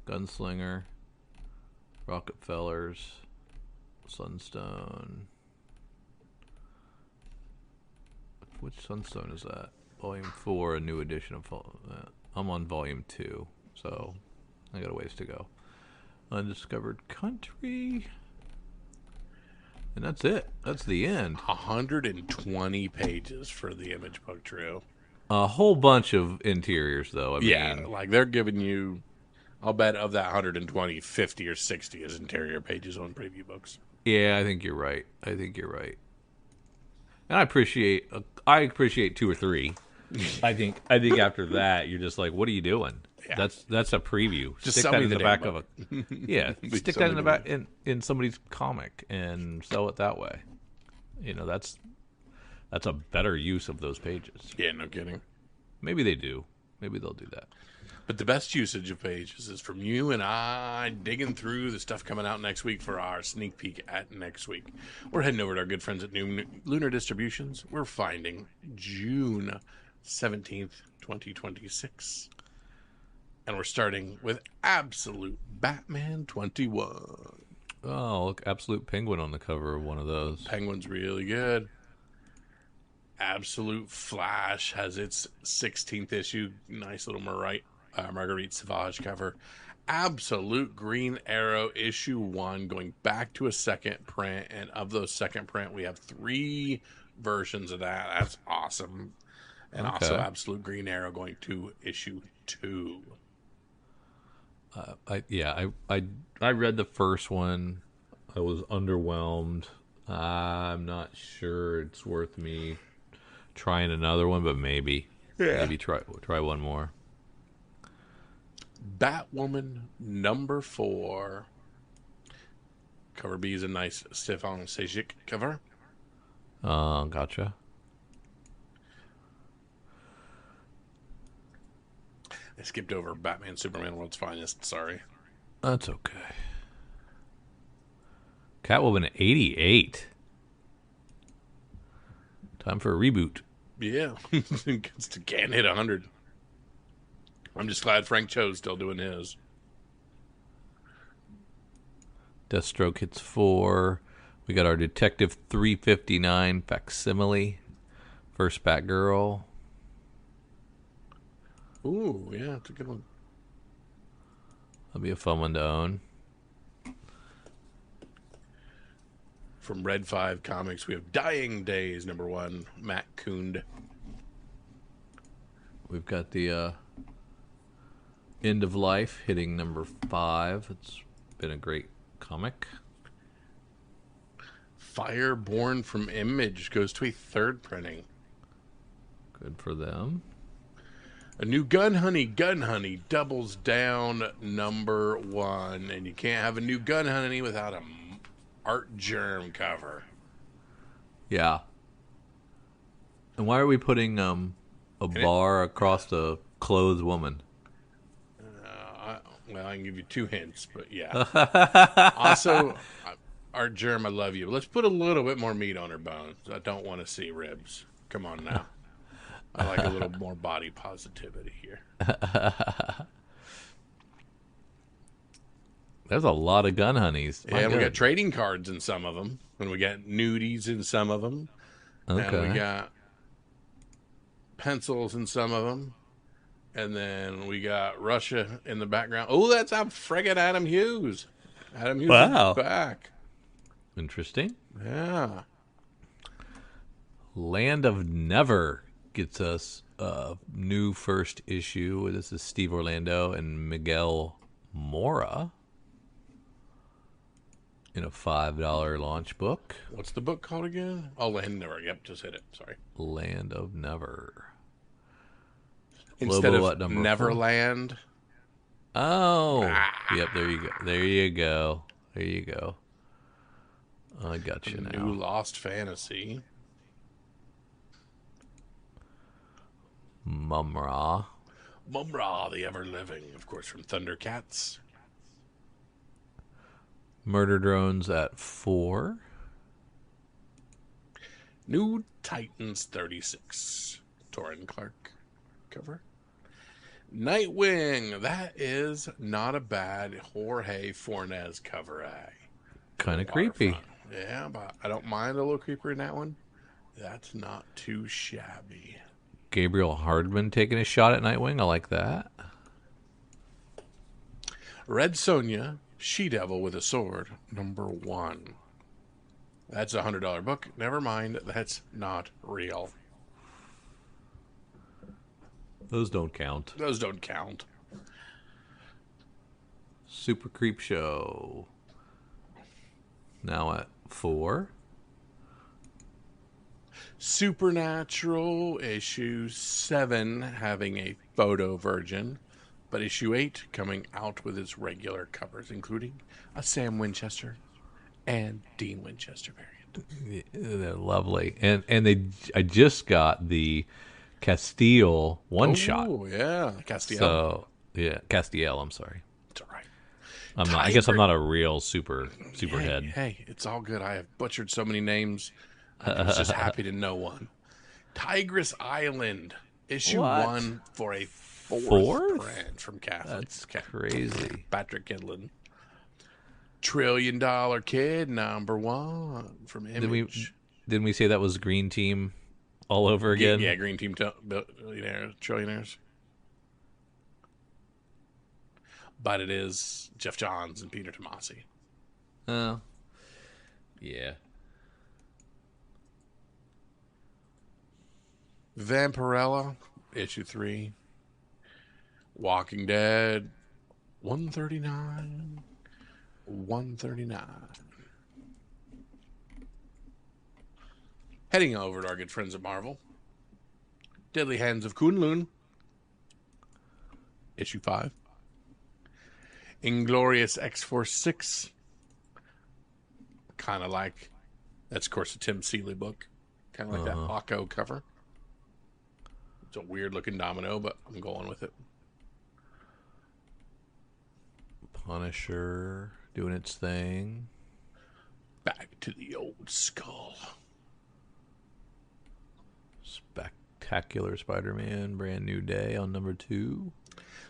Gunslinger, Rockefellers, Sunstone. Which Sunstone is that? Volume 4, a new edition of... I'm on Volume 2, so I got a ways to go. Undiscovered Country. And that's it. That's the end. 120 pages for the Image Book Trio. A whole bunch of interiors, though. I mean, like they're giving you, I'll bet of that 120, 50 or 60 is interior pages on preview books. Yeah, I think you're right. And I appreciate 2 or 3. I think after that you're just like, what are you doing? Yeah. That's a preview. Just stick that in the back book. of a stick that in the back in somebody's comic and sell it that way. That's a better use of those pages. Yeah, no kidding. Maybe they do. Maybe they'll do that. But the best usage of pages is from you and I digging through the stuff coming out next week for our sneak peek at next week. We're heading over to our good friends at New Lunar Distributions. We're finding June 17th, 2026. And we're starting with Absolute Batman 21. Oh, look, Absolute Penguin on the cover of one of those. Penguin's really good. Absolute Flash has its 16th issue. Nice little Marguerite Sauvage cover. Absolute Green Arrow issue 1 going back to a second print. And of those second print, we have 3 versions of that. That's awesome. And also Absolute Green Arrow going to issue 2. I read the first one. I was underwhelmed. I'm not sure it's worth me trying another one, but maybe try one more. Batwoman number 4. Cover B is a nice Stefan Sejic cover. Gotcha. I skipped over Batman Superman World's Finest. Sorry. That's okay. Catwoman 88. Time for a reboot. Yeah. Can't hit 100. I'm just glad Frank Cho's still doing his. Deathstroke hits 4. We got our Detective 359 facsimile. First Batgirl. Ooh, yeah, it's a good one. That'll be a fun one to own. From Red 5 Comics, we have Dying Days number 1, Matt Kund. We've got the End of Life hitting number 5. It's been a great comic. Fireborn from Image goes to a 3rd printing. Good for them. A new Gun Honey doubles down number 1. And you can't have a new Gun Honey without a Art Germ cover. Yeah. And why are we putting a bar across a clothed woman? Well, I can give you 2 hints, but yeah. Also, Art Germ, I love you. Let's put a little bit more meat on her bones. I don't want to see ribs. Come on now. I like a little more body positivity here. There's a lot of gun honeys. Yeah, and we got trading cards in some of them. And we got nudies in some of them. Okay. And we got pencils in some of them. And then we got Russia in the background. Oh, that's a friggin' Adam Hughes. Adam Hughes is back. Interesting. Yeah. Land of Never gets us a new first issue. This is Steve Orlando and Miguel Mora in a $5 launch book. What's the book called again? Oh, Land of Never. Yep, just hit it. Sorry. Land of Never. Instead Lobo of Neverland. Oh. Yep, there you go. There you go. There you go. I got you now. New Lost Fantasy. Mumra, the Ever Living, of course, from Thundercats. Murder Drones at 4. New Titans 36. Torrin Clark cover. Nightwing. That is not a bad Jorge Fornes cover. Kind of creepy. Yeah, but I don't mind a little creeper in that one. That's not too shabby. Gabriel Hardman taking a shot at Nightwing. I like that. Red Sonja, She-Devil with a Sword, #1. That's a $100 book. Never mind, that's not real. Those don't count. Those don't count. Super Creep Show. Now at 4. Supernatural issue 7 having a photo version, but issue 8 coming out with its regular covers, including a Sam Winchester and Dean Winchester variant. They're lovely, and I just got the Castile one shot. Oh yeah, Castiel. So yeah, Castiel. I'm sorry. It's all right. I'm not. I guess I'm not a real super head. Hey, it's all good. I have butchered so many names. I was just happy to know one. Tigress Island, issue 1 for a fourth print from Catholic. That's crazy. Patrick Kidlin. $1 Trillion Kid, #1 from Image. Didn't we say that was Green Team all over again? Yeah, Green Team Trillionaires. But it is Jeff Johns and Peter Tomasi. Oh. Yeah. Vampirella, issue 3. Walking Dead, 139. Heading over to our good friends at Marvel. Deadly Hands of Kunlun, issue 5. Inglorious X-Force 6. Kind of like, that's of course a Tim Seeley book. Kind of like that Paco cover. It's a weird looking domino, but I'm going with it. Punisher doing its thing. Back to the old skull. Spectacular Spider-Man, Brand New Day on #2.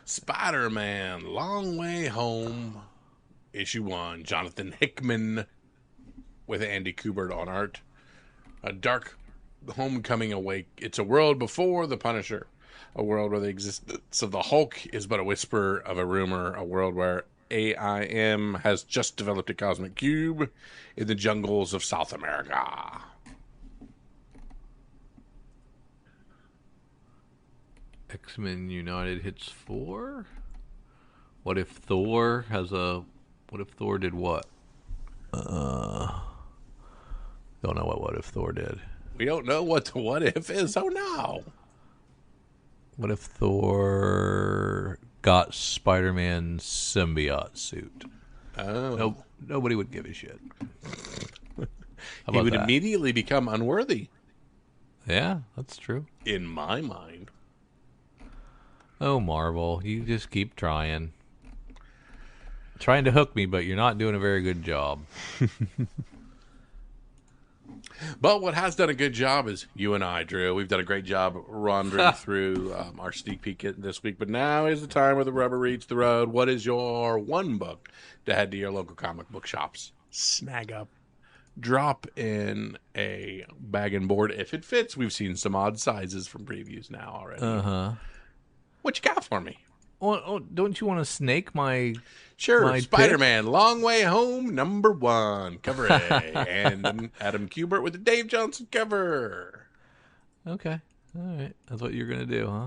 Spider-Man, Long Way Home, issue 1. Jonathan Hickman with Andy Kubert on art. A dark homecoming awake. It's a world before the Punisher. A world where the existence of the Hulk is but a whisper of a rumor. A world where AIM has just developed a cosmic cube in the jungles of South America. X-Men United hits 4. What if Thor did what? Don't know what if Thor did. We don't know what the what if is. Oh no. What if Thor got Spider-Man's symbiote suit? Oh. Nobody would give a shit. He would immediately become unworthy. Yeah, that's true. In my mind. Oh, Marvel, you just keep trying. trying to hook me, but you're not doing a very good job. But what has done a good job is you and I, Drew. We've done a great job wandering through our sneak peek this week. But now is the time where the rubber meets the road. What is your one book to head to your local comic book shops, snag up, drop in a bag and board if it fits? We've seen some odd sizes from previews now already. What you got for me? Well, don't you want to snake my... Sure, my Spider-Man, Long Way Home, #1, cover A, and Adam Kubert with the Dave Johnson cover. Okay, all right. That's what you're going to do, huh?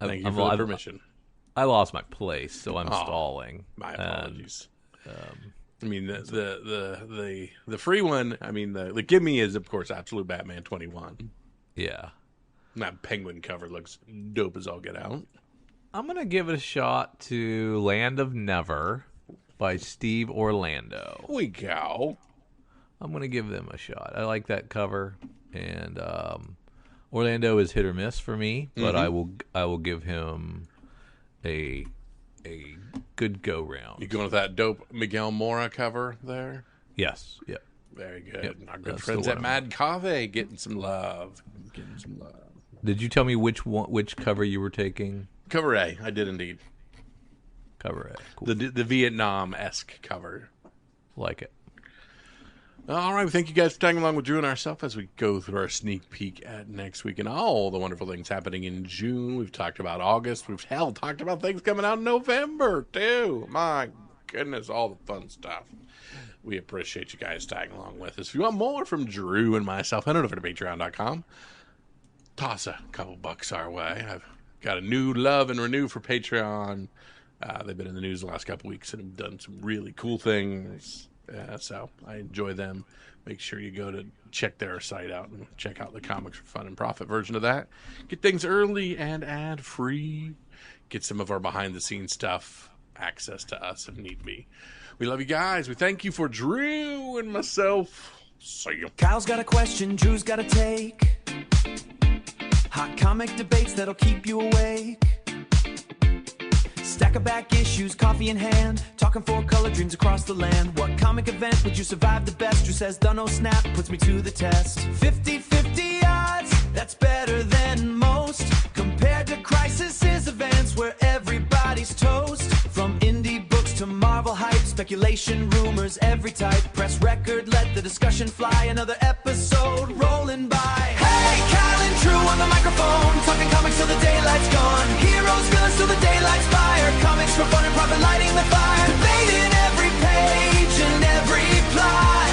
Thank you for the permission. I lost my place, so I'm stalling. My apologies. I mean, the free one, I mean, the gimme is, of course, Absolute Batman 21. Yeah. That penguin cover looks dope as all get out. I'm going to give it a shot to Land of Never by Steve Orlando. We go. I'm going to give them a shot. I like that cover, and Orlando is hit or miss for me, but I will give him a good go round. You going with that dope Miguel Mora cover there? Yes. Yep. Very good. Yep. Our good friends at Mad Cave getting some love. Did you tell me which cover you were taking? Cover A, I did indeed. Cover A, cool. The Vietnam-esque cover. Like it. All right, thank you guys for tagging along with Drew and ourselves as we go through our sneak peek at next week and all the wonderful things happening in June. We've talked about August. We've talked about things coming out in November, too. My goodness, all the fun stuff. We appreciate you guys tagging along with us. If you want more from Drew and myself, head on over to patreon.com. Toss a couple bucks our way. I've got a new love and renew for Patreon. They've been in the news the last couple weeks and have done some really cool things. So I enjoy them. Make sure you go to check their site out and check out the Comics for Fun and Profit version of that. Get things early and ad-free. Get some of our behind-the-scenes stuff, access to us if need be. We love you guys. We thank you for Drew and myself. See you. Kyle's got a question, Drew's got a take. Hot comic debates that'll keep you awake. Stack of back issues, coffee in hand, talking four-color dreams across the land. What comic event would you survive the best? Drew says, dunno snap, puts me to the test. 50-50 odds, that's better than most. Compared to Crisis's events where everybody's toast. From indie books to Marvel hype, speculation, rumors, every type. Press record, let the discussion fly. Another episode rolling by. Hey, Kyle and Drew on the microphone, talking comics till the daylight's gone. Heroes, villains till the daylight's fire. Comics for fun and profit, lighting the fire. Debating every page and every plot.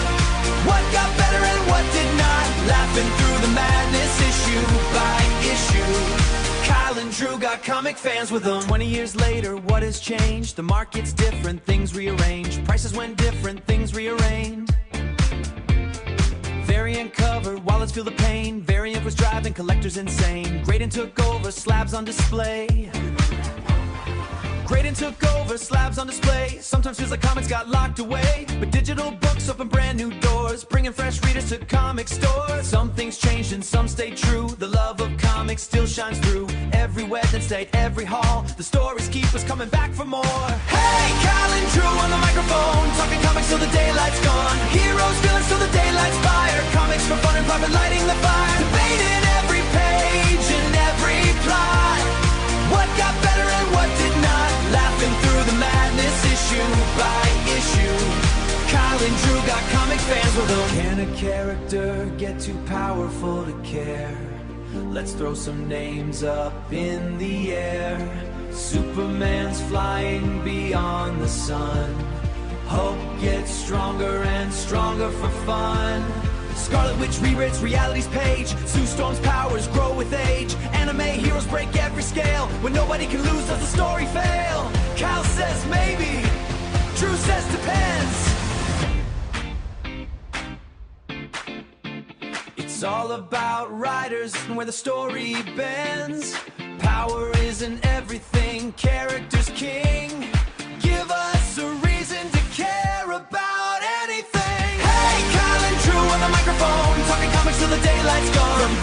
What got better and what did not. Laughing through the madness issue by issue. Kyle and Drew got comic fans with them. 20 years later, what has changed? The market's different, things rearranged. Prices went different, things rearranged. Variant cover, wallets feel the pain. Variant was driving collectors insane. Graydon took over, slabs on display. Graydon took over, slabs on display. Sometimes feels like comics got locked away, but digital books open brand new doors, bringing fresh readers to comic stores. Some things changed and some stayed true. The love of comics still shines through. Every Wednesday, every hall, the stories keep us coming back for more. Hey, Kyle and Drew on the microphone, talking comics till the daylight's gone. Heroes, villains till the daylight's fire. Comics for fun and profit, lighting the fire. Debating every page and every plot. What got better and what did not. Laughing through the madness issue by issue. Kyle and Drew got comic fans with them. Can a character get too powerful to care? Let's throw some names up in the air. Superman's flying beyond the sun. Hope gets stronger and stronger for fun. Scarlet Witch rewrites reality's page. Sue Storm's powers grow with age. Anime heroes break every scale. When nobody can lose, does the story fail? Kyle says maybe, Drew says depends. It's all about writers and where the story bends. Power isn't everything, character's king. Give us a reason to care about anything. Hey, Kyle and Drew on the microphone, talking comics till the daylight's gone. From